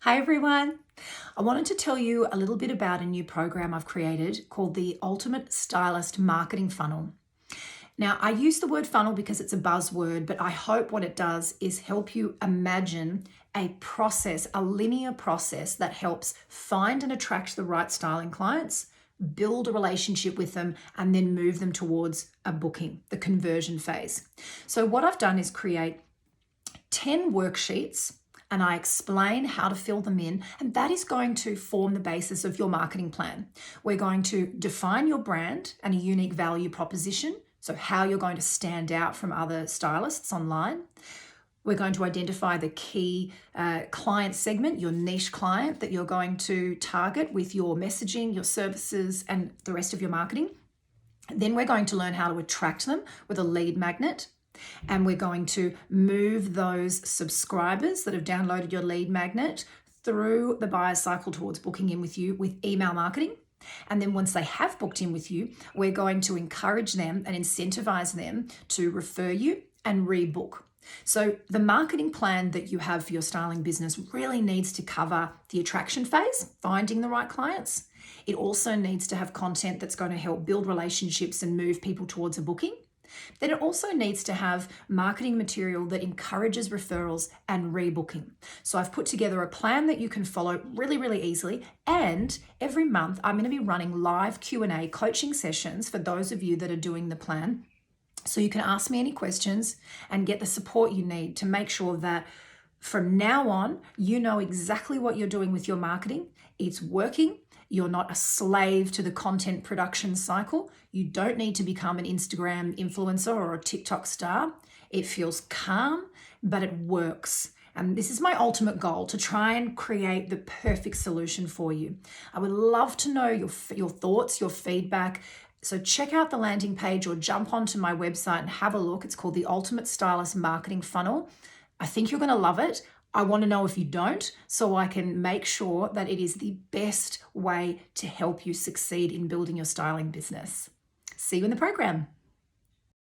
Hi everyone. I wanted to tell you a little bit about a new program I've created called the Ultimate Stylist Marketing Funnel. Now, I use the word funnel because it's a buzzword, but I hope what it does is help you imagine a process, a linear process that helps find and attract the right styling clients, build a relationship with them, and then move them towards a booking, the conversion phase. So what I've done is create 10 worksheets and I explain how to fill them in, and that is going to form the basis of your marketing plan. We're going to define your brand and a unique value proposition, so how you're going to stand out from other stylists online. We're going to identify the key client segment, your niche client that you're going to target with your messaging, your services, and the rest of your marketing. Then we're going to learn how to attract them with a lead magnet. And we're going to move those subscribers that have downloaded your lead magnet through the buyer's cycle towards booking in with you with email marketing. And then once they have booked in with you, we're going to encourage them and incentivize them to refer you and rebook. So the marketing plan that you have for your styling business really needs to cover the attraction phase, finding the right clients. It also needs to have content that's going to help build relationships and move people towards a booking. Then it also needs to have marketing material that encourages referrals and rebooking. So I've put together a plan that you can follow really, really easily. And every month I'm going to be running live Q&A coaching sessions for those of you that are doing the plan. So you can ask me any questions and get the support you need to make sure that from now on, you know exactly what you're doing with your marketing. It's working. You're not a slave to the content production cycle. You don't need to become an Instagram influencer or a TikTok star. It feels calm, but it works. And this is my ultimate goal, to try and create the perfect solution for you. I would love to know your thoughts, your feedback. So check out the landing page or jump onto my website and have a look. It's called the Ultimate Stylist Marketing Funnel. I think you're going to love it. I want to know if you don't, so I can make sure that it is the best way to help you succeed in building your styling business. See you in the program.